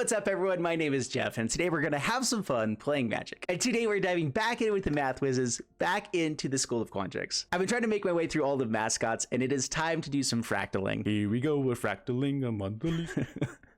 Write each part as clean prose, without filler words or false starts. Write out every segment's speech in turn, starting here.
What's up, everyone? My name is Jeff, and today we're going to have some fun playing Magic. And today we're diving back in with the Math Whizzes, back into the School of Quandrix. I've been trying to make my way through all the mascots, and it is time to do some fractaling. Here we go with fractaling a monthly.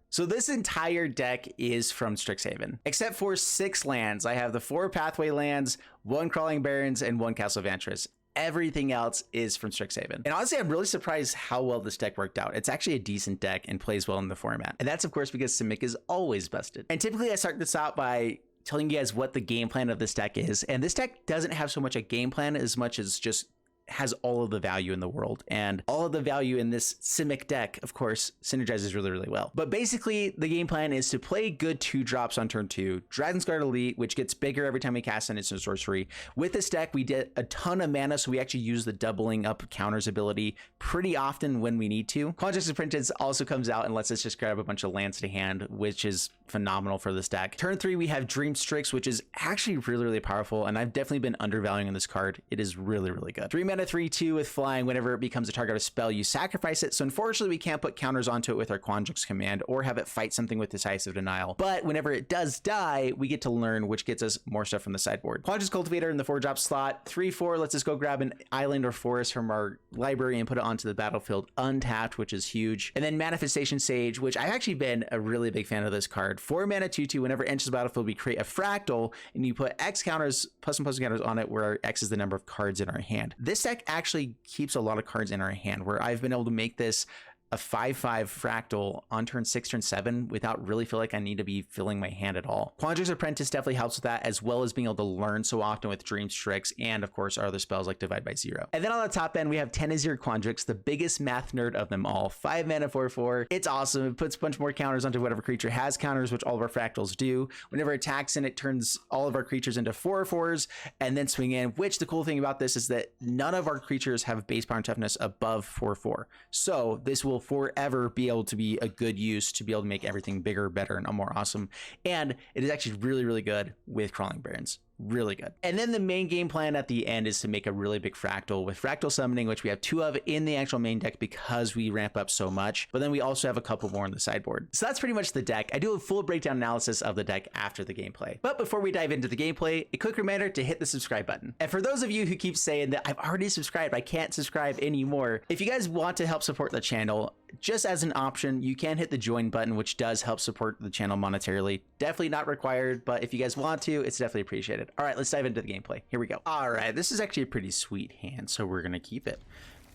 So this entire deck is from Strixhaven, except for 6 lands. I have the 4 Pathway lands, 1 Crawling Barrens, and 1 Castle Vantress. Everything else is from Strixhaven. And honestly, I'm really surprised how well this deck worked out. It's actually a decent deck and plays well in the format. And that's, of course, because Simic is always busted. And typically I start this out by telling you guys what the game plan of this deck is. And this deck doesn't have so much a game plan as much as just has all of the value in the world, and all of the value in this Simic deck, of course, synergizes really, really well. But basically, the game plan is to play good 2-drops on turn 2, Dragonsguard Elite, which gets bigger every time we cast an instant sorcery. With this deck, we get a ton of mana, so we actually use the doubling up counters ability pretty often when we need to. Quandrix Apprentice also comes out and lets us just grab a bunch of lands to hand, which is phenomenal for this deck. Turn 3, we have Dream Strix, which is actually really, really powerful, and I've definitely been undervaluing this card. It is really, really good. 3 mana 3/2 with flying. Whenever it becomes a target of a spell, you sacrifice it. So unfortunately, we can't put counters onto it with our Quandrix Command or have it fight something with Decisive Denial. But whenever it does die, we get to learn, which gets us more stuff from the sideboard. Quandrix Cultivator in the 4-drop slot. 3/4 lets us go grab an island or forest from our library and put it onto the battlefield untapped, which is huge. And then Manifestation Sage, which I've actually been a really big fan of this card. 4 mana 2/2. Whenever it enters the battlefield, we create a fractal and you put X counters, plus and plus counters on it, where X is the number of cards in our hand. This deck actually keeps a lot of cards in our hand, where I've been able to make this a 5/5 fractal on turn 6, turn 7 without really feel like I need to be filling my hand at all. Quandrix Apprentice definitely helps with that, as well as being able to learn so often with Dream Strix and of course our other spells like Divide by 0. And then on the top end we have Tanazir Quandrix, the biggest math nerd of them all. 5 mana 4/4. It's awesome. It puts a bunch more counters onto whatever creature has counters, which all of our fractals do. Whenever it attacks in, it turns all of our creatures into 4/4s and then swing in, which the cool thing about this is that none of our creatures have base power and toughness above 4/4. So this will forever be able to be a good use to be able to make everything bigger, better, and more awesome. And it is actually really, really good with Crawling Barrens. Really good. And then the main game plan at the end is to make a really big fractal with Fractal Summoning, which we have 2 of in the actual main deck because we ramp up so much. But then we also have a couple more in the sideboard. So that's pretty much the deck. I do a full breakdown analysis of the deck after the gameplay. But before we dive into the gameplay, a quick reminder to hit the subscribe button. And for those of you who keep saying that I've already subscribed, I can't subscribe anymore, if you guys want to help support the channel, just as an option, you can hit the join button, which does help support the channel monetarily. Definitely not required, but if you guys want to, it's definitely appreciated. All right, let's dive into the gameplay. Here we go. All right, this is actually a pretty sweet hand, so we're gonna keep it.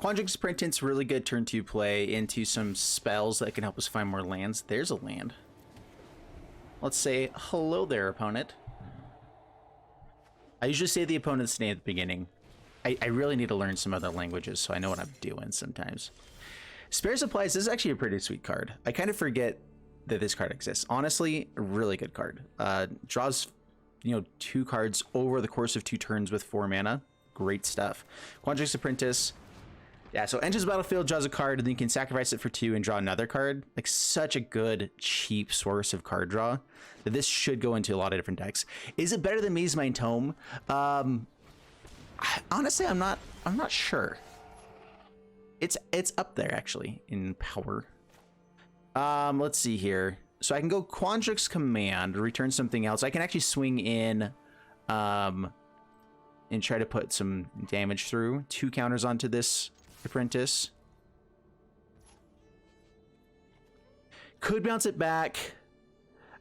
Quandrix Apprentice, really good turn 2 play into some spells that can help us find more lands. There's a land. Let's say hello there, opponent. I usually say the opponent's name at the beginning. I really need to learn some other languages so I know what I'm doing sometimes. Spare Supplies is actually a pretty sweet card. I kind of forget that this card exists. Honestly, a really good card. Draws, 2 cards over the course of 2 turns with 4 mana. Great stuff. Quandrix Apprentice. Yeah, so enters the battlefield, draws a card, and then you can sacrifice it for 2 and draw another card. Like, such a good, cheap source of card draw that this should go into a lot of different decks. Is it better than Maze Mine Tome? Honestly, I'm not sure. It's up there actually in power. Let's see here. So I can go Quandrix Command, return something else. I can actually swing in and try to put some damage through. 2 counters onto this Apprentice. Could bounce it back.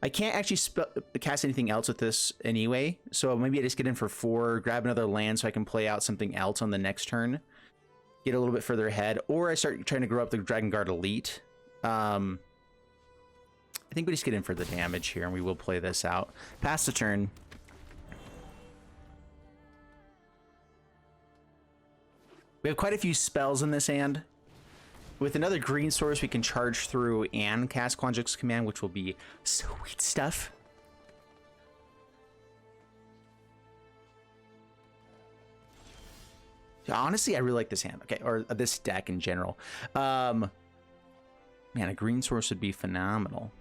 I can't actually cast anything else with this anyway, so maybe I just get in for 4, grab another land so I can play out something else on the next turn. Get a little bit further ahead, or I start trying to grow up the Dragonsguard Elite. I think we just get in for the damage here, and we will play this out. Pass the turn. We have quite a few spells in this hand. With another green source, we can charge through and cast Quandrix Command, which will be sweet stuff. Honestly, I really like this hand. Okay, or this deck in general. Man, a green source would be phenomenal.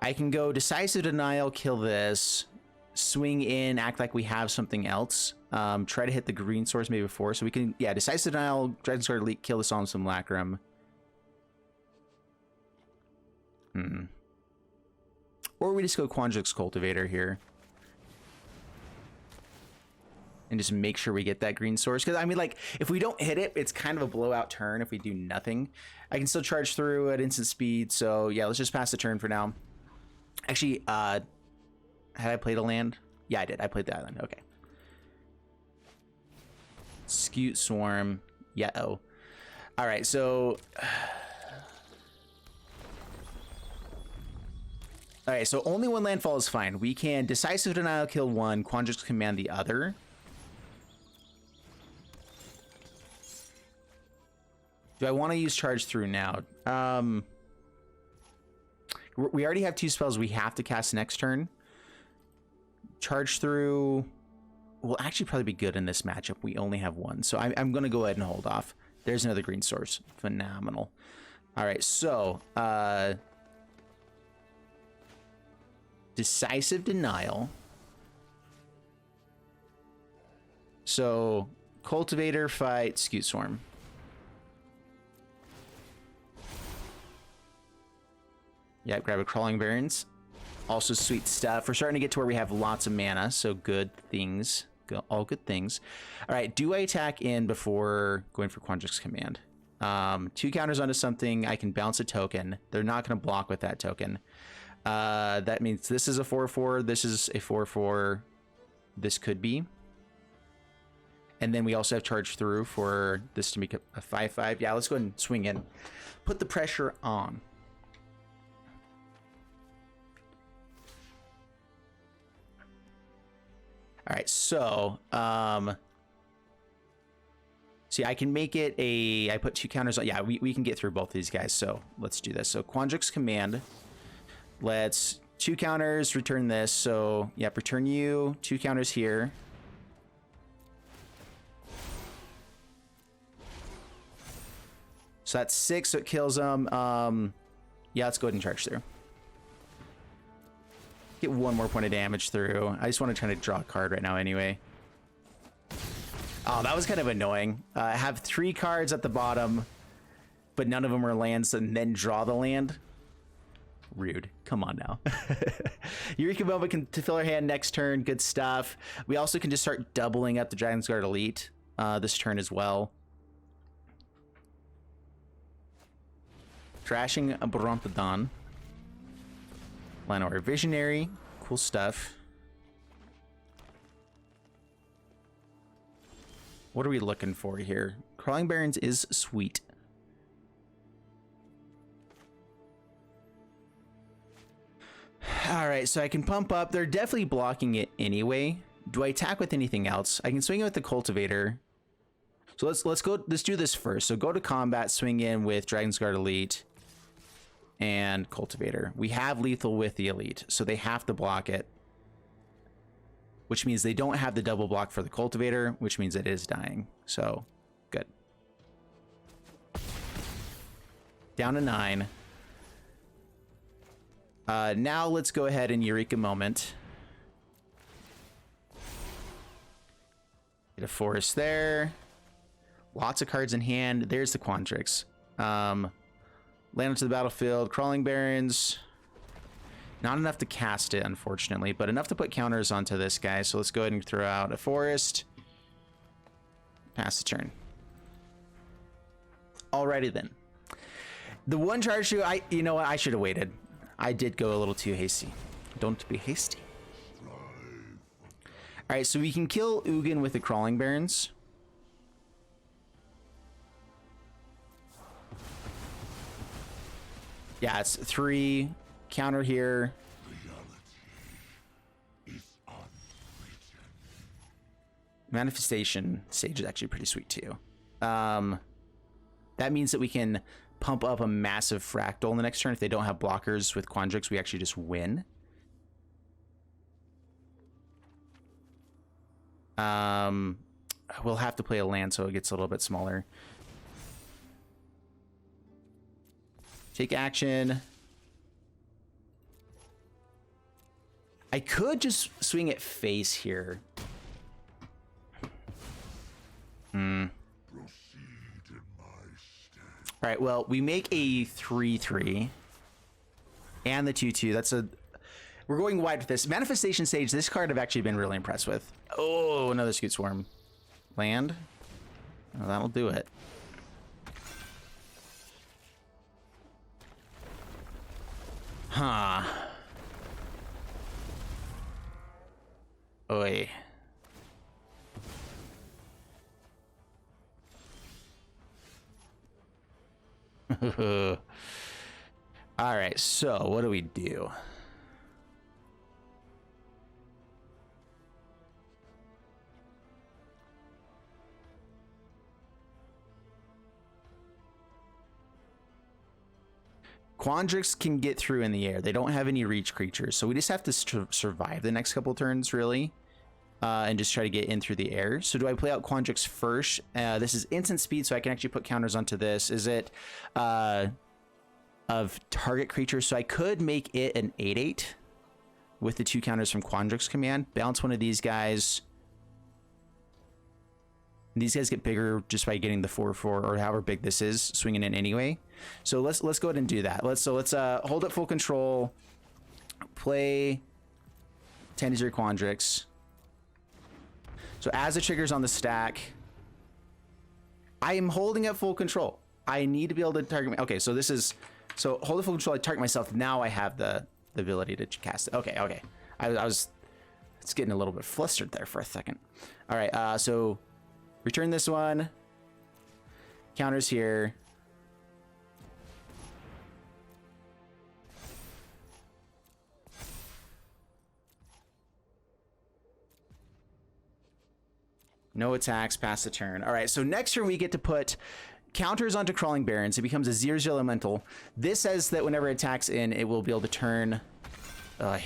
I can go Decisive Denial, kill this, swing in, act like we have something else. Try to hit the green source maybe before, so we can, yeah, Decisive Denial, Dragonsguard Elite, kill this on some Lacrum. Or we just go Quandrix Cultivator here. And just make sure we get that green source. Because, I mean, like, if we don't hit it, it's kind of a blowout turn if we do nothing. I can still charge through at instant speed. So, yeah, let's just pass the turn for now. Actually, had I played a land? Yeah, I did. I played the island. Okay. Scute Swarm. Yeah, oh. All right, so... All right, so only one landfall is fine. We can Decisive Denial kill one, Quandrix Command the other. Do I want to use Charge Through now? We already have 2 spells we have to cast next turn. Charge Through will actually probably be good in this matchup. We only have 1, so I'm going to go ahead and hold off. There's another green source. Phenomenal. All right, so... Decisive Denial. So, Cultivator fight Scute Swarm. Yeah, grab a Crawling Barrens. Also sweet stuff. We're starting to get to where we have lots of mana, so good things. All good things. All right, do I attack in before going for Quandrix Command? 2 counters onto something. I can bounce a token. They're not going to block with that token. That means this is a 4/4. This is a 4/4. This could be. And then we also have Charge Through for this to make a 5/5. Yeah, let's go ahead and swing in. Put the pressure on. All right, so see, I can make it I put 2 counters on. Yeah, we can get through both of these guys. So let's do this. So Quandrix Command. Let's 2 counters, return this. So yeah, return you 2 counters here. So that's 6, so it kills them. Yeah, let's go ahead and charge through. Get 1 more point of damage through. I just want to try to draw a card right now anyway. Oh, that was kind of annoying. I have 3 cards at the bottom, but none of them are lands, and then draw the land. Rude. Come on now. Eureka Moment can to fill our hand next turn. Good stuff. We also can just start doubling up the Dragonsguard Elite this turn as well. Trashing a Brontodon. Llanowar Visionary. Cool stuff. What are we looking for here? Crawling Barrens is sweet. All right, so I can pump up. They're definitely blocking it anyway. Do I attack with anything else? I can swing it with the Cultivator. So let's do this first. So go to combat, swing in with Dragonsguard Elite and Cultivator. We have lethal with the Elite, so they have to block it, which means they don't have the double block for the Cultivator, which means it is dying. So good. Down to 9. Now let's go ahead and Eureka Moment. Get a forest there. Lots of cards in hand. There's the Quandrix. Land onto the battlefield. Crawling Barrens. Not enough to cast it, unfortunately, but enough to put counters onto this guy. So let's go ahead and throw out a forest. Pass the turn. Alrighty then. The 1 charge to, you know what? I should have waited. I did go a little too hasty. Don't be hasty. All right, so we can kill Ugin with the Crawling Barrens. Yeah, it's 3. Counter here. Manifestation Sage is actually pretty sweet too. That means that we can pump up a massive Fractal in the next turn. If they don't have blockers with Quandrix, we actually just win. We'll have to play a land so it gets a little bit smaller. Take action. I could just swing it face here. All right, well, we make a 3/3 and the 2/2. We're going wide with this. Manifestation Sage, this card I've actually been really impressed with. Oh, another Scoot Swarm. Land. Oh, that'll do it. Huh. Oi. All right, so what do we do? Quandrix can get through in the air. They don't have any reach creatures, so we just have to survive the next couple turns, really, and just try to get in through the air. So do I play out Quandrix first? This is instant speed, so I can actually put counters onto this. Is it of target creature? So I could make it an 8/8 with the 2 counters from Quandrix Command. Bounce one of these guys. These guys get bigger just by getting the 4/4 or however big this is, swinging in anyway. So let's go ahead and do that. Let's hold it full control. Play Tanazir Quandrix. So as the trigger's on the stack, I am holding it full control. I need to be able to target me. Okay, so this is hold it full control. I target myself. Now I have the ability to cast it. Okay. I was it's getting a little bit flustered there for a second. All right, so return this one. Counters here. No attacks past the turn. All right, so next turn we get to put counters onto Crawling Barrens. It becomes a 0/0 elemental. This says that whenever it attacks in, it will be able to turn. Well,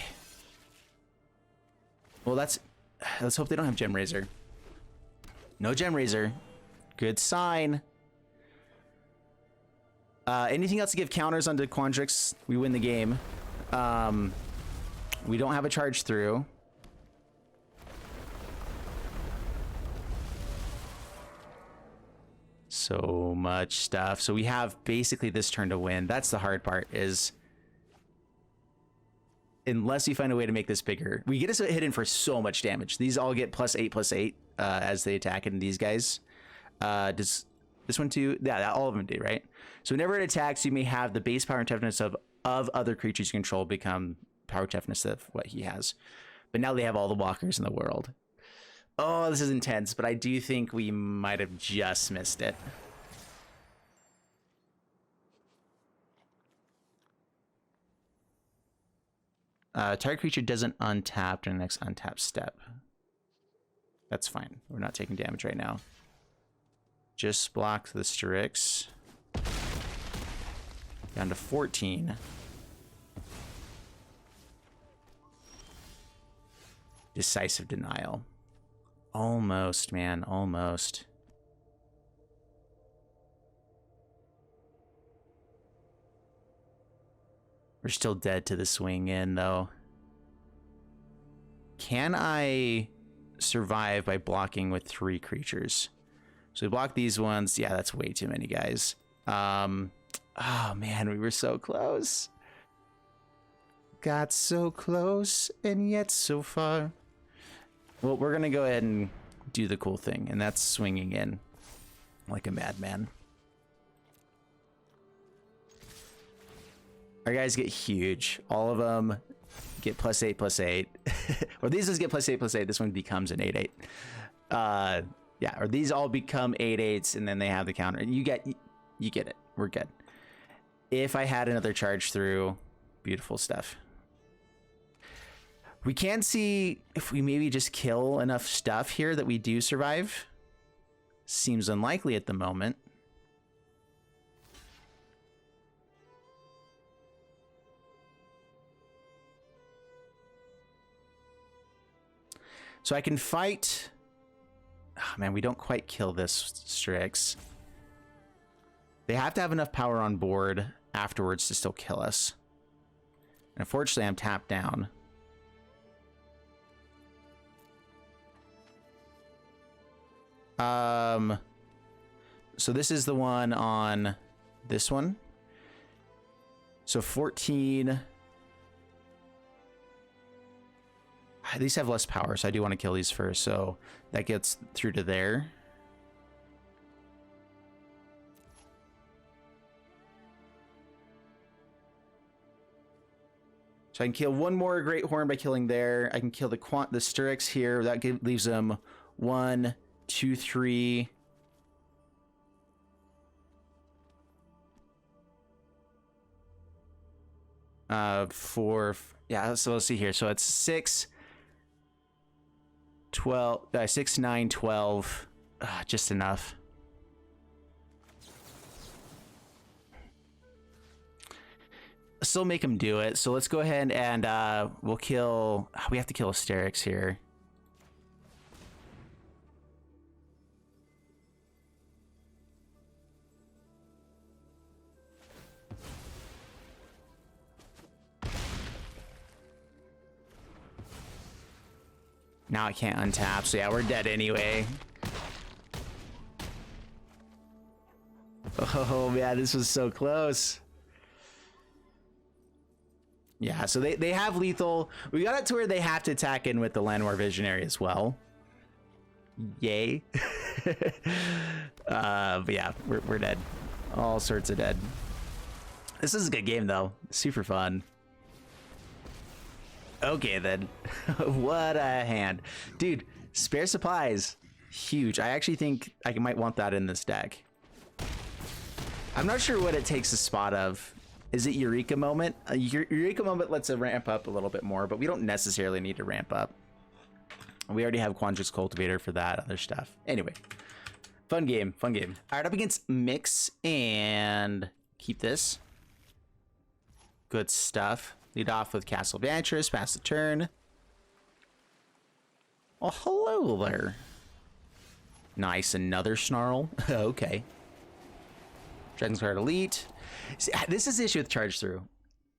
let's hope they don't have Gem Razor. No Gem Razor. Good sign. Anything else to give counters onto Quandrix, we win the game. We don't have a charge through. So much stuff. So we have basically this turn to win. That's the hard part, is unless we find a way to make this bigger, we get us hidden for so much damage. These all get +8/+8 as they attack, and these guys does this one too? Yeah, all of them do, right? So whenever it attacks, you may have the base power and toughness of other creatures you control become power toughness of what he has. But now they have all the walkers in the world. Oh, this is intense, but I do think we might have just missed it. Target creature doesn't untap during the next untap step. That's fine. We're not taking damage right now. Just block the Strix. Down to 14. Decisive Denial. Almost, man, almost. We're still dead to the swing in, though. Can I survive by blocking with 3 creatures? So we block these ones. Yeah, that's way too many guys. Oh, man, we were so close. Got so close and yet so far. Well, we're going to go ahead and do the cool thing, and that's swinging in like a madman. Our guys get huge. All of them get +8/+8. Or these just get +8/+8. This one becomes an 8/8. Yeah, or these all become 8/8s, and then they have the counter. You get it. We're good. If I had another charge through, beautiful stuff. We can see if we maybe just kill enough stuff here that we do survive. Seems unlikely at the moment. So I can fight. Oh, man, we don't quite kill this Strix. They have to have enough power on board afterwards to still kill us. And unfortunately, I'm tapped down. So this is the one on this one. So 14. These have less power, so I do want to kill these first. So that gets through to there. So I can kill one more Great Horn by killing there. I can kill the Strix here. That leaves them 1, 2, 3. Four. Yeah, so let's see here. So it's 6, 12, 6, 9, 12. Just enough. Still make him do it. So let's go ahead and we'll kill. We have to kill a Strix here. Now I can't untap, so yeah, we're dead anyway. Oh man, this was so close. Yeah, so they have lethal. We got it to where they have to attack in with the Landwar Visionary as well. Yay. But yeah, we're dead. All sorts of dead. This is a good game though. Super fun. Okay then. What a hand. Dude, spare supplies. Huge. I actually think I might want that in this deck. I'm not sure what it takes a spot of. Is it Eureka Moment? Eureka Moment lets it ramp up a little bit more, but we don't necessarily need to ramp up. We already have Quandrix Cultivator for that other stuff. Anyway, fun game, fun game. All right, up against Mix and keep this. Good stuff. Lead off with Castle Vantress, pass the turn. Oh, hello there. Nice, another Snarl. Okay. Dragonsguard Elite. See, this is the issue with Charge Through.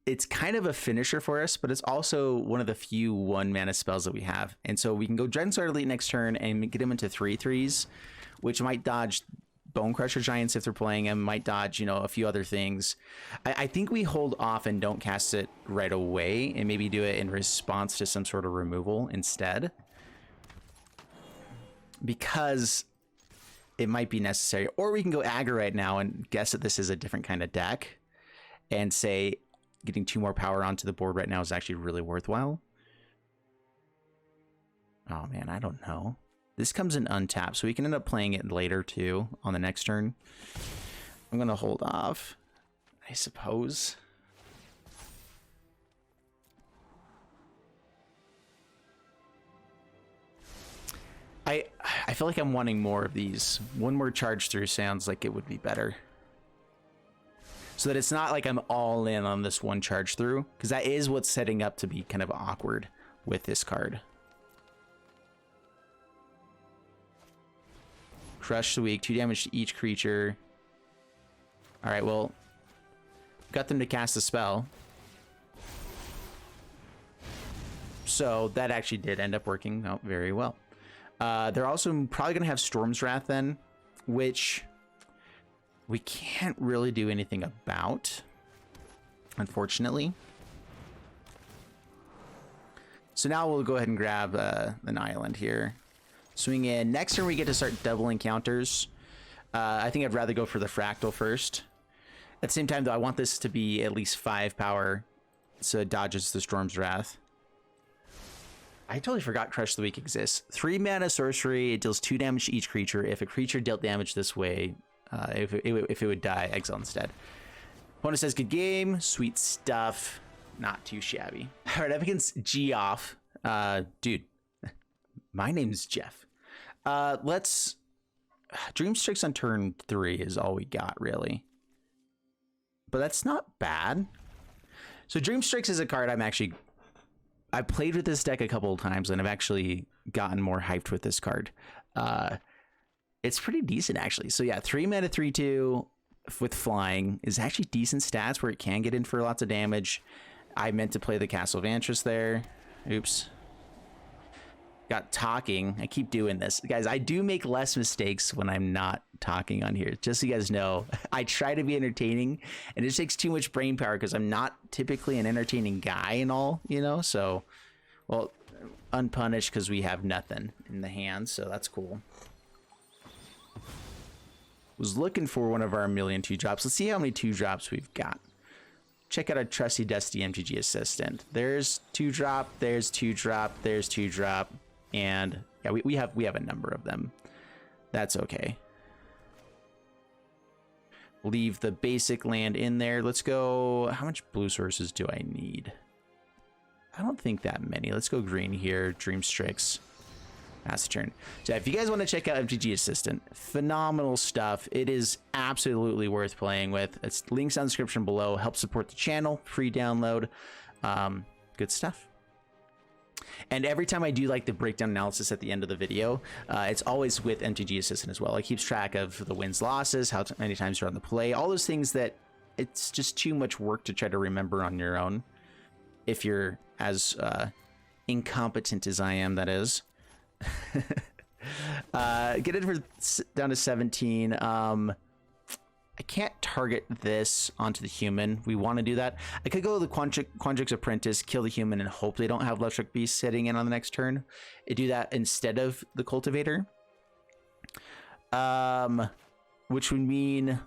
It's kind of a finisher for us, but it's also one of the few 1-mana spells that we have. And so we can go Dragonsguard Elite next turn and get him into 3/3s, which might dodge Bone Crusher Giants if they're playing him, might dodge, you know, a few other things. I think we hold off and don't cast it right away and maybe do it in response to some sort of removal instead. Because it might be necessary. Or we can go aggro right now and guess that this is a different kind of deck and say getting 2 more power onto the board right now is actually really worthwhile. Oh man, I don't know. This comes in untapped, so we can end up playing it later too on the next turn. I'm gonna hold off, I suppose. I feel like I'm wanting more of these. One more Charge Through sounds like it would be better. So that it's not like I'm all in on this one Charge Through, because that is what's setting up to be kind of awkward with this card. Crush the weak, 2 damage to each creature. All right, well, got them to cast a spell. So that actually did end up working out very well. They're also probably going to have Storm's Wrath then, which we can't really do anything about, unfortunately. So now we'll go ahead and grab an island here. Swing in. Next turn we get to start doubling counters. I think I'd rather go for the Fractal first. At the same time though, I want this to be at least 5 power so it dodges the Storm's Wrath. I totally forgot Crush the Weak exists. 3 mana sorcery. It deals 2 damage to each creature. If a creature dealt damage this way, if it would die, exile instead. Opponent says good game. Sweet stuff. Not too shabby. All right, up against Geoff. Dude, my name's Jeff. Let's... Dream Strix on turn 3 is all we got, really. But that's not bad. So Dream Strix is a card I played with this deck a couple of times and I've actually gotten more hyped with this card. It's pretty decent actually. So yeah, 3 mana 3/2 with flying is actually decent stats where it can get in for lots of damage. I meant to play the Castle Vantress there. Oops. Got talking. I keep doing this. Guys, I do make less mistakes when I'm not talking on here. Just so you guys know, I try to be entertaining and it just takes too much brain power because I'm not typically an entertaining guy and all, you know? So, well, unpunished because we have nothing in the hand, so that's cool. Was looking for one of our 1,000,000 2-drops. Let's see how many 2-drops we've got. Check out our trusty dusty MTG assistant. There's 2-drop, there's 2-drop, there's 2-drop, and yeah, we have a number of them. That's okay. Leave the basic land in there. Let's go. How much blue sources do I need? I don't think that many. Let's go green here. Dream Strix. Pass the turn. So if you guys want to check out MTG Assistant, phenomenal stuff. It is absolutely worth playing with. It's links down in the description below. Help support the channel. Free download. Good stuff. And every time I do like the breakdown analysis at the end of the video, it's always with MTG Assistant as well. It keeps track of the wins, losses, how many times you're on the play, all those things that it's just too much work to try to remember on your own. If you're as incompetent as I am, that is. Get it for down to 17. I can't target this onto the human. We want to do that. I could go to the Quandrix Apprentice, kill the human, and hope they don't have Electric Beast sitting in on the next turn. I do that instead of the Cultivator. Which would mean...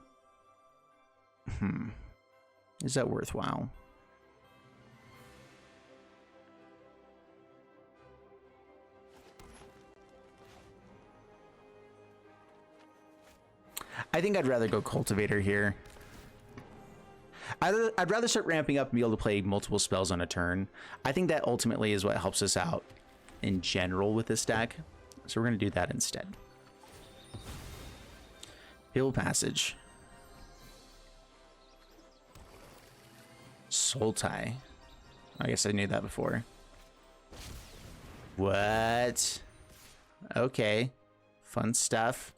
Is that worthwhile? I think I'd rather go Cultivator here. I'd rather start ramping up and be able to play multiple spells on a turn. I think that ultimately is what helps us out in general with this deck. So we're going to do that instead. Hill Passage. Soul Tie. I guess I knew that before. What? Okay. Fun stuff.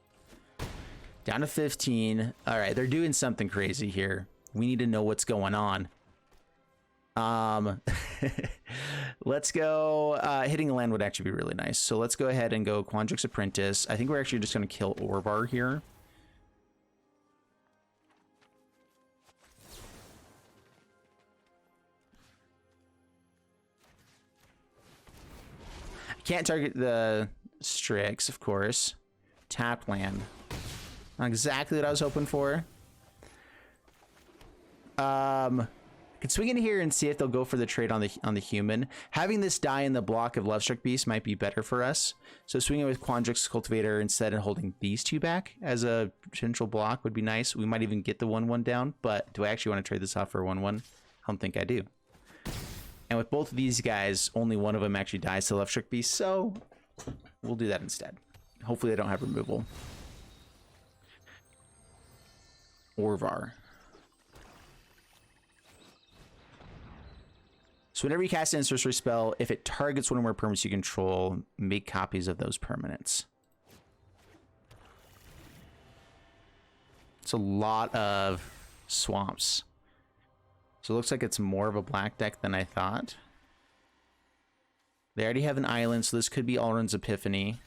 Down to 15. All right, they're doing something crazy here. We need to know what's going on. Let's go. Hitting a land would actually be really nice. So let's go ahead and go Quandrix Apprentice. I think we're actually just going to kill Orvar here. I can't target the Strix, of course. Tap land. Not exactly what I was hoping for. I could swing in here and see if they'll go for the trade on the human. Having this die in the block of Lovestruck Beast might be better for us. So swinging with Quandrix Cultivator instead and holding these two back as a potential block would be nice. We might even get the 1/1 down, but do I actually want to trade this off for a 1/1? I don't think I do. And with both of these guys, only one of them actually dies to Lovestruck Beast, so we'll do that instead. Hopefully they don't have removal. Orvar. So whenever you cast in a sorcery spell, if it targets one or more permanents you control, make copies of those permanents. It's a lot of swamps. So it looks like it's more of a black deck than I thought. They already have an island, so this could be Alrund's Epiphany.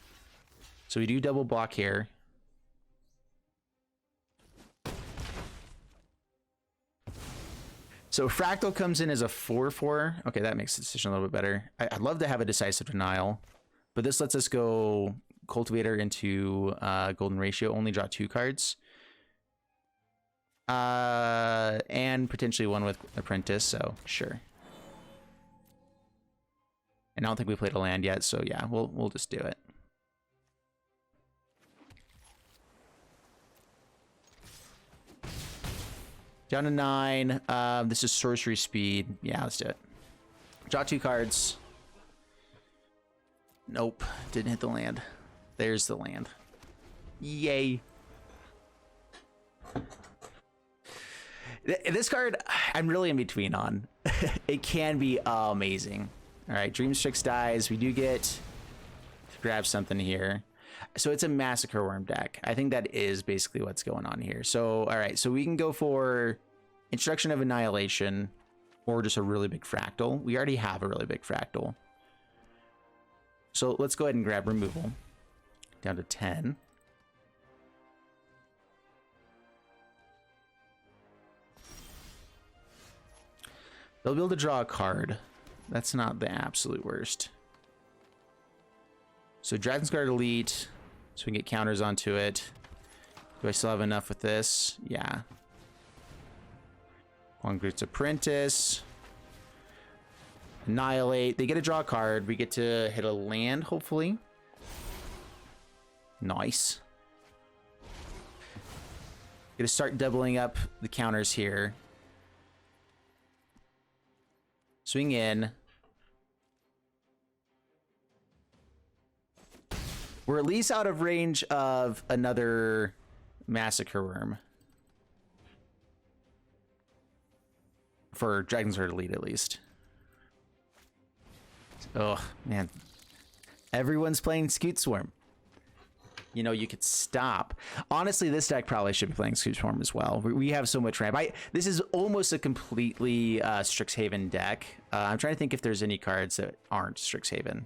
So we do double block here. So Fractal comes in as a 4/4. Okay, that makes the decision a little bit better. I'd love to have a Decisive Denial, but this lets us go Cultivator into Golden Ratio, only draw 2 cards. And potentially one with Apprentice, so sure. And I don't think we played a land yet, so yeah, we'll just do it. Down to 9. This is sorcery speed. Yeah, let's do it. Draw 2 cards. Nope, didn't hit the land. There's the land. Yay. This card, I'm really in between on. It can be amazing. All right, Dream Strix dies. We do get to grab something here. So it's a Massacre Worm deck. I think that is basically what's going on here. So, all right, so we can go for Introduction of Annihilation or just a really big Fractal. We already have a really big Fractal. So let's go ahead and grab removal. Down to 10. They'll be able to draw a card. That's not the absolute worst. So Dragonsguard Elite, so we can get counters onto it. Do I still have enough with this? Yeah. Quandrix Apprentice. Annihilate. They get to draw a card. We get to hit a land, hopefully. Nice. Gonna start doubling up the counters here. Swing in. We're at least out of range of another Massacre Worm. For Dragonsguard Elite, at least. Oh, man. Everyone's playing Scoot Swarm. You know, you could stop. Honestly, this deck probably should be playing Scoot Swarm as well. We have so much ramp. This is almost a completely Strixhaven deck. I'm trying to think if there's any cards that aren't Strixhaven.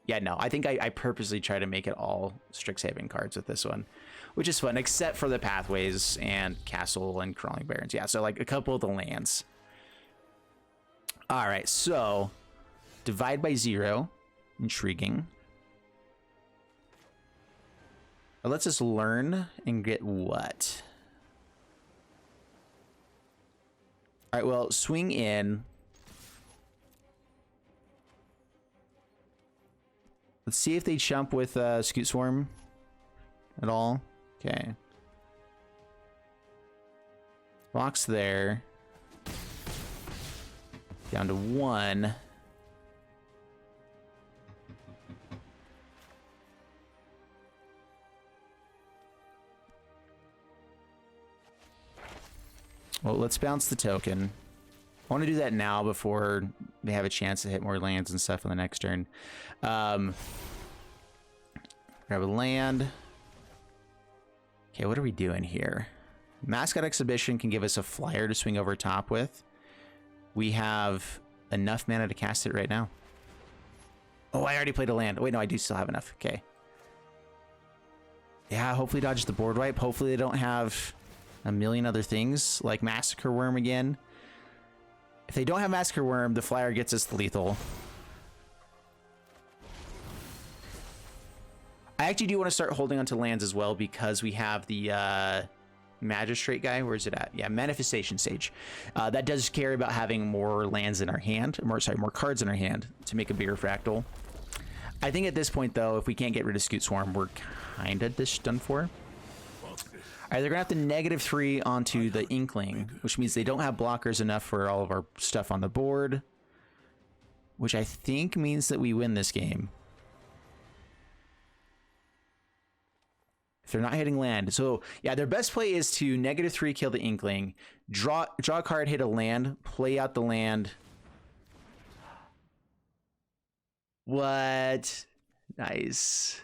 Yeah, no, I think I purposely try to make it all Strixhaven cards with this one, which is fun, except for the Pathways and Castle and Crawling Barrens. Yeah, so like a couple of the lands. All right, so divide by 0. Intriguing. It lets us learn and get what? All right, well, swing in. Let's see if they jump with Scoot Swarm at all. Okay. Box there. Down to 1. Well, let's bounce the token. I want to do that now before they have a chance to hit more lands and stuff on the next turn. Grab a land. Okay, what are we doing here? Mascot Exhibition can give us a flyer to swing over top with. We have enough mana to cast it right now. Oh, I already played a land. Wait, no, I do still have enough. Okay. Yeah, hopefully dodge the board wipe. Hopefully they don't have a million other things like Massacre Worm again. If they don't have Massacre Worm, the flyer gets us the lethal. I actually do want to start holding onto lands as well because we have the Magistrate guy. Where is it at? Yeah, Manifestation Sage. That does care about having more lands in our hand, more cards in our hand to make a bigger fractal. I think at this point, though, if we can't get rid of Scoot Swarm, we're kind of done for. All right, they're gonna have to -3 onto the Inkling, which means they don't have blockers enough for all of our stuff on the board, which I think means that we win this game. If they're not hitting land. So yeah, their best play is to -3 kill the Inkling, draw a card, hit a land, play out the land. What? Nice.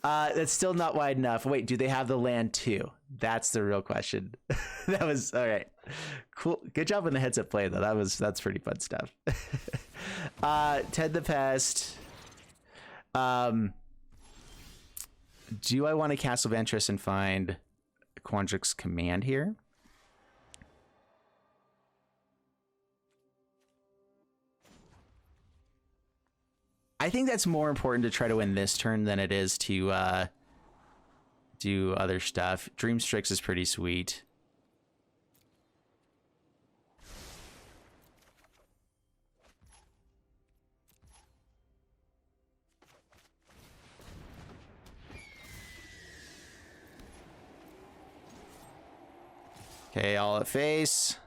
That's still not wide enough. Wait, do they have the land too? That's the real question. That was all right. Cool. Good job on the heads up play though. That's pretty fun stuff. Ted the Pest. Do I want to Castle Vantress and find Quandrix Command here? I think that's more important to try to win this turn than it is to do other stuff. Dream Strix is pretty sweet. Okay, all at face.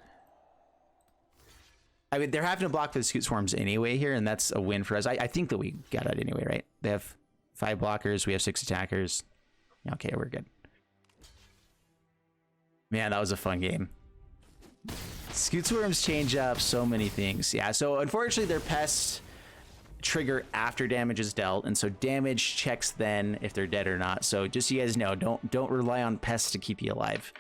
I mean, they're having to block for the Scoot Swarms anyway here, and that's a win for us. I think that we got it anyway, right? They have 5 blockers. We have 6 attackers. Okay, we're good. Man, that was a fun game. Scoot Swarms change up so many things. Yeah, so unfortunately, their pests trigger after damage is dealt, and so damage checks then if they're dead or not. So just so you guys know, don't rely on pests to keep you alive.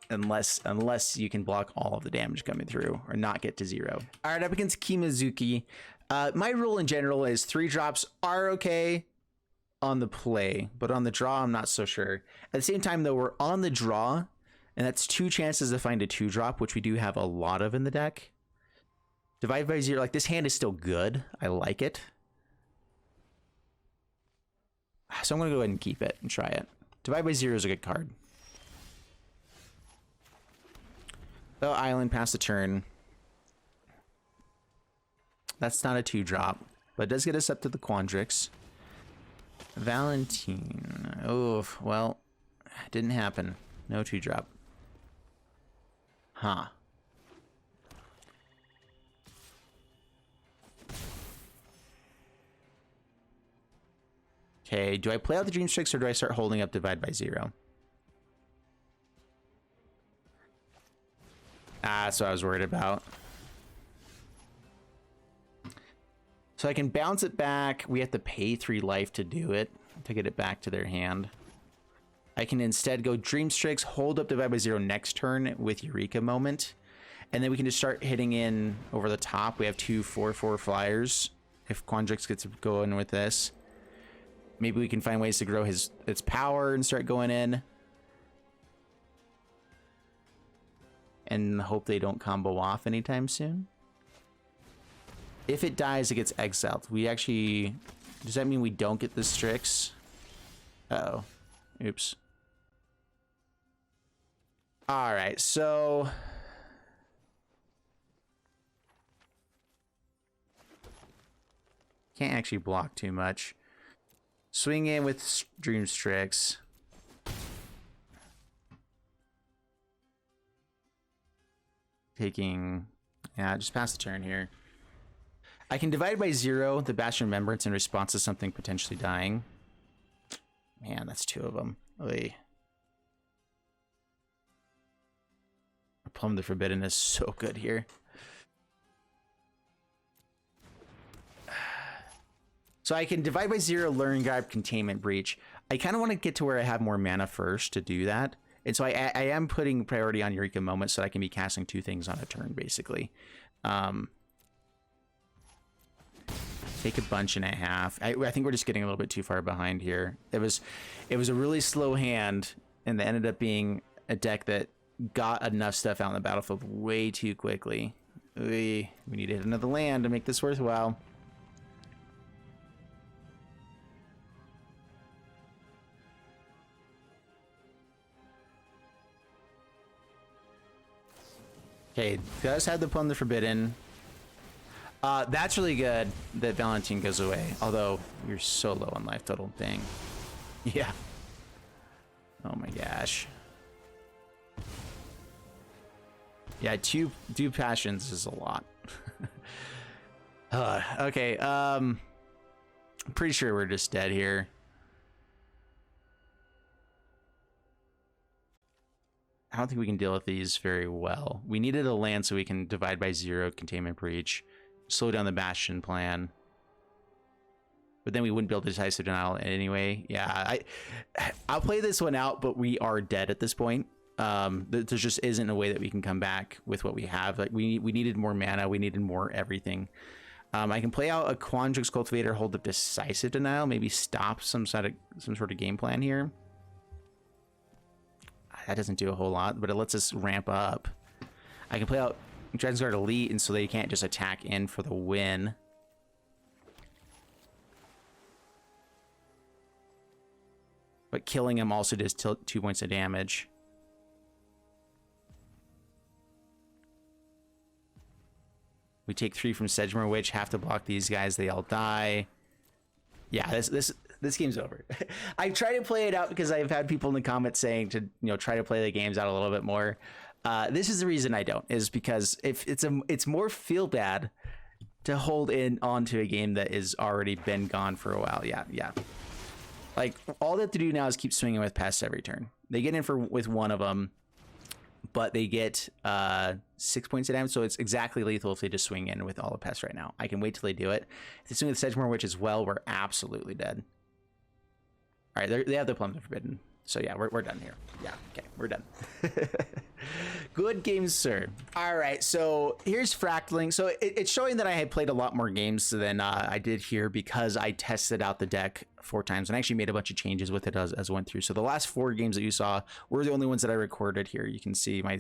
Unless you can block all of the damage coming through or not get to 0. All right, up against Kimazuki. My rule in general is 3 drops are okay on the play, but on the draw, I'm not so sure. At the same time, though, we're on the draw, and that's 2 chances to find a 2-drop, which we do have a lot of in the deck. Divide by 0, like this hand is still good. I like it. So I'm gonna go ahead and keep it and try it. Divide by 0 is a good card. Oh, island, pass the turn. That's not a 2-drop, but it does get us up to the Quandrix. Valentine. Oh, well, didn't happen. No 2-drop. Huh. Okay, do I play out the Dream Strix or do I start holding up Divide by 0? Ah, that's what I was worried about. So I can bounce it back. We have to pay 3 life to do it, to get it back to their hand. I can instead go Dream Strix, hold up Divide by 0 next turn with Eureka Moment. And then we can just start hitting in over the top. We have 2 4/4 flyers. If Quandrix gets going with this. Maybe we can find ways to grow its power and start going in. And hope they don't combo off anytime soon. If it dies, it gets exiled. We actually... Does that mean we don't get the Strix? Uh-oh. Oops. Alright, so... Can't actually block too much. Swing in with Dream Strix. Taking... Yeah, just pass the turn here. I can divide by 0 the Bastion Remembrance in response to something potentially dying. Man, that's 2 of them. Oy. Plumb the Forbidden is so good here. So I can divide by 0, learn, grab, Containment Breach. I kind of want to get to where I have more mana first to do that. And so I am putting priority on Eureka Moment so that I can be casting 2 things on a turn, basically. Take a bunch and a half. I think we're just getting a little bit too far behind here. It was a really slow hand, and it ended up being a deck that got enough stuff out in the battlefield way too quickly. We need to hit another land to make this worthwhile. Okay, does have the Plumb the Forbidden. That's really good that Valentine goes away. Although, you're so low on life total. Dang. Yeah. Oh my gosh. Yeah, two passions is a lot. Okay, I'm pretty sure we're just dead here. I don't think we can deal with these very well. We needed a land so we can divide by 0, Containment Breach, slow down the Bastion plan. But then we wouldn't build Decisive Denial anyway. Yeah, I'll play this one out, but we are dead at this point. There just isn't a way that we can come back with what we have. Like we needed more mana, we needed more everything. I can play out a Quandrix Cultivator, hold up Decisive Denial, maybe stop some sort of game plan here. That doesn't do a whole lot, but it lets us ramp up. I can play out Dragonsguard Elite, and so they can't just attack in for the win. But killing him also does 2 points of damage. We take 3 from Sedgemoor Witch, have to block these guys, they all die. Yeah, this game's over. I try to play it out because I've had people in the comments saying to, try to play the games out a little bit more. This is the reason I don't, is because if it's more feel bad to hold in onto a game that has already been gone for a while. Yeah. Like all they have to do now is keep swinging with pests every turn. They get in with one of them, but they get 6 points of damage, so it's exactly lethal if they just swing in with all the pests right now. I can wait till they do it. If they swing with Sedgemoor Witch as well, we're absolutely dead. All right, they have the Plumb the Forbidden. So yeah, we're done here. Yeah, okay, we're done. Good games, sir. All right, so here's Fractaling. So it's showing that I had played a lot more games than I did here because I tested out the deck 4 times and I actually made a bunch of changes with it as I went through. So the last 4 games that you saw were the only ones that I recorded here. You can see my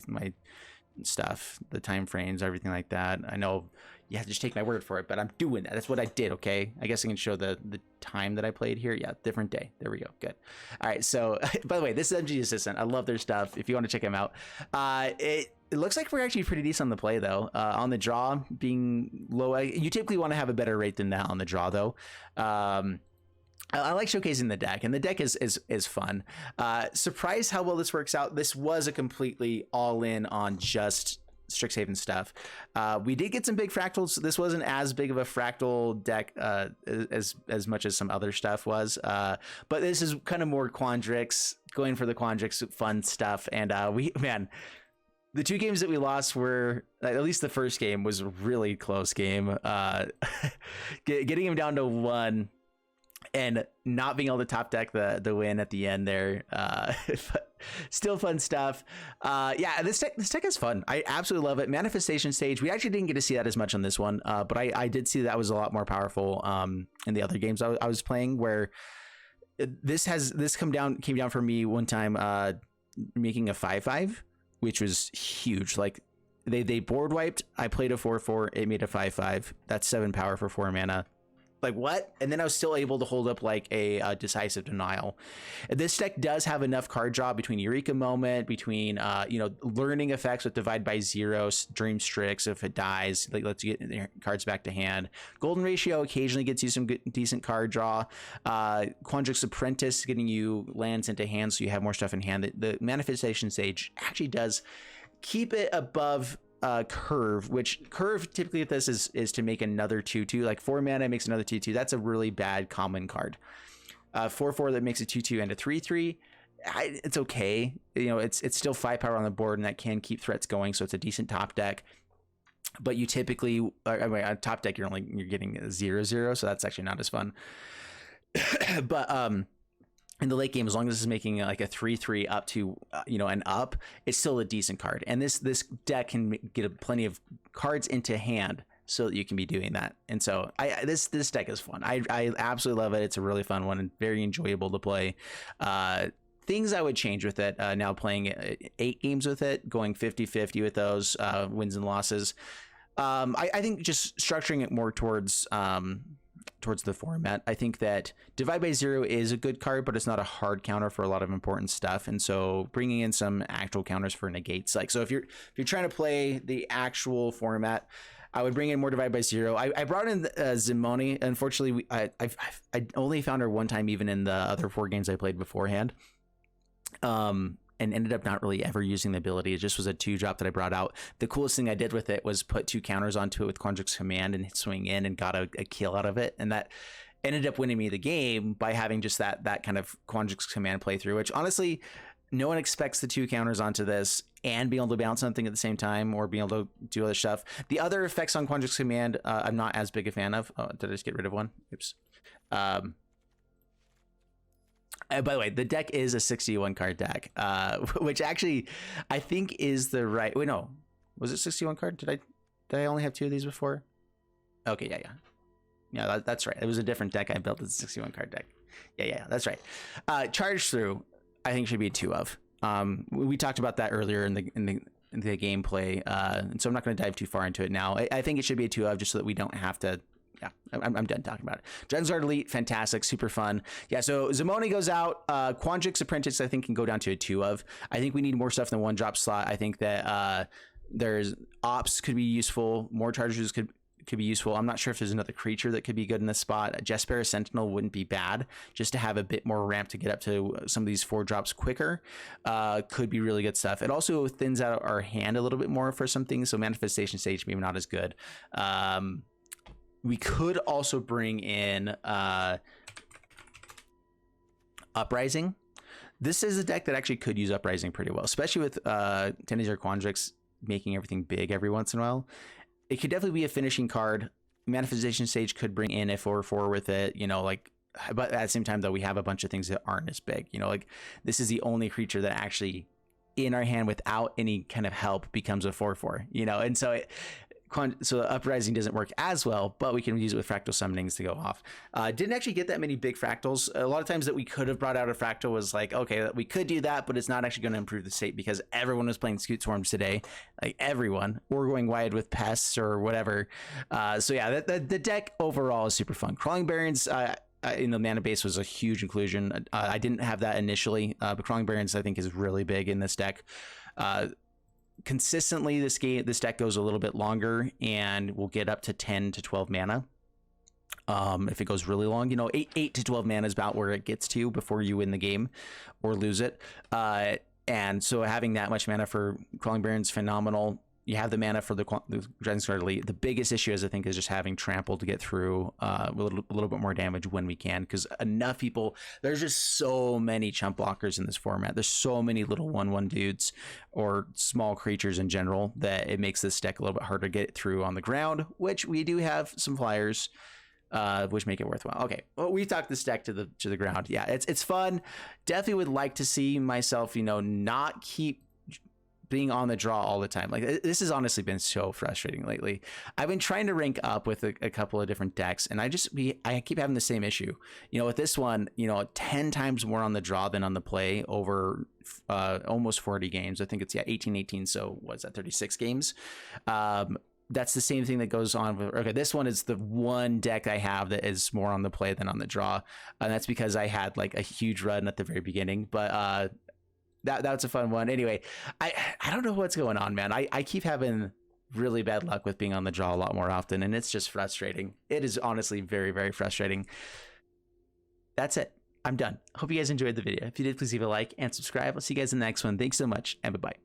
stuff, the time frames, everything like that. I know you have to just take my word for it, but I'm doing that. That's what I did. Okay, I guess I can show the time that I played here. Yeah, different day. There we go. Good. All right. So by the way, this is MG Assistant. I love their stuff. If you want to check them out, it looks like we're actually pretty decent on the play though. On the draw being low, you typically want to have a better rate than that on the draw though. I like showcasing the deck, and the deck is fun. Surprised how well this works out. This was a completely all in on just Strixhaven stuff. We did get some big fractals. This wasn't as big of a fractal deck as much as some other stuff was, but this is kind of more Quandrix, going for the Quandrix fun stuff. And the 2 games that we lost were, at least the first game was a really close game. Getting him down to 1 and not being able to top deck the win at the end there. Still fun stuff. This deck is fun. I absolutely love it. Manifestation Stage, we actually didn't get to see that as much on this one, but I did see that was a lot more powerful in the other games I was playing, where this came down for me one time, making a 5/5, which was huge. Like they board wiped, I played a 4/4, it made a 5/5. That's 7 power for 4 mana. Like what? And then I was still able to hold up like a Decisive Denial. This deck does have enough card draw between Eureka Moment, between learning effects with Divide by Zero, Dream Strix if it dies, like lets you get cards back to hand. Golden Ratio occasionally gets you some decent card draw. Quandrix Apprentice getting you lands into hand so you have more stuff in hand. The Manifestation Stage actually does keep it above curve, which curve typically with this is to make another 2/2, like 4 mana makes another 2/2. That's a really bad common card. 4/4 that makes a 2/2 and a 3/3. It's okay. It's still 5 power on the board, and that can keep threats going. So it's a decent top deck. But you typically, on top deck, you're getting 0/0, so that's actually not as fun. But in the late game, as long as it's making like a 3/3 up to and up, it's still a decent card. And this deck can get plenty of cards into hand so that you can be doing that. And so this deck is fun. I absolutely love it. It's a really fun one and very enjoyable to play. Things I would change with it, now playing 8 games with it, going 50-50 with those wins and losses. I think just structuring it more towards the format. I think that Divide by Zero is a good card, but it's not a hard counter for a lot of important stuff. And so bringing in some actual counters for negates, like, so if you're trying to play the actual format, I would bring in more Divide by Zero. I brought in Zimone. Unfortunately, I only found her one time, even in the other 4 games I played beforehand. And ended up not really ever using the ability. It just was a 2-drop that I brought out. The coolest thing I did with it was put 2 counters onto it with Quandrix Command and swing in and got a kill out of it. And that ended up winning me the game by having just that kind of Quandrix Command playthrough, which honestly, no one expects the 2 counters onto this and being able to bounce something at the same time or being able to do other stuff. The other effects on Quandrix Command, I'm not as big a fan of. Oh, did I just get rid of one? Oops. By the way, the deck is a 61 card deck, which actually I think is the right. Wait, no, was it 61 card? Did I only have 2 of these before? Okay, yeah, that's right. It was a different deck I built. It's a 61 card deck. Yeah, that's right. Charge Through, I think should be a 2 of. We talked about that earlier in the gameplay, and so I'm not going to dive too far into it now. I think it should be a 2 of just so that we don't have to. Yeah, I'm done talking about it. Dragonsguard Elite, fantastic, super fun. Yeah, so Zimone goes out. Quandrix Apprentice, I think, can go down to a 2 of. I think we need more stuff than 1-drop slot. I think that there's Ops could be useful. More Chargers could be useful. I'm not sure if there's another creature that could be good in this spot. Jesper Sentinel wouldn't be bad, just to have a bit more ramp to get up to some of these 4 drops quicker. Could be really good stuff. It also thins out our hand a little bit more for some things, so Manifestation Stage maybe not as good. We could also bring in Uprising. This is a deck that actually could use Uprising pretty well, especially with Tanazir Quandrix making everything big every once in a while. It could definitely be a finishing card. Manifestation Stage could bring in a 4/4 with it, but at the same time, though, we have a bunch of things that aren't as big. Like this is the only creature that actually in our hand without any kind of help becomes a 4/4, and so so Uprising doesn't work as well, but we can use it with Fractal Summonings to go off. Didn't actually get that many big Fractals. A lot of times that we could have brought out a Fractal was like, okay, we could do that, but it's not actually going to improve the state because everyone was playing Scoot Swarms today, like everyone, or going wide with Pests or whatever. So yeah, the deck overall is super fun. Crawling Barrens, in the mana base was a huge inclusion. I didn't have that initially, but Crawling Barrens I think is really big in this deck. Consistently this deck goes a little bit longer and we'll get up to 10 to 12 mana. If it goes really long, 8 to 12 mana is about where it gets to before you win the game or lose it. And so having that much mana for Crawling Barrens, phenomenal. You have the mana for the Dragonsguard Elite. The biggest issue is, I think, is just having Trample to get through a little bit more damage when we can, because enough people, there's just so many chump blockers in this format. There's so many little 1/1 dudes or small creatures in general that it makes this deck a little bit harder to get through on the ground, which we do have some flyers, which make it worthwhile. Okay, well, we talked this deck to the ground. Yeah, it's fun. Definitely would like to see myself, not keep being on the draw all the time. Like, this has honestly been so frustrating lately. I've been trying to rank up with a couple of different decks, and I keep having the same issue. With this one, 10 times more on the draw than on the play over almost 40 games. I think it's 18, so what's that, 36 games? That's the same thing that goes on with, okay, this one is the one deck I have that is more on the play than on the draw, and that's because I had like a huge run at the very beginning. But that's a fun one. Anyway, I don't know what's going on, man. I keep having really bad luck with being on the draw a lot more often, and it's just frustrating. It is honestly very, very frustrating. That's it. I'm done. Hope you guys enjoyed the video. If you did, please leave a like and subscribe. I'll see you guys in the next one. Thanks so much, and bye-bye.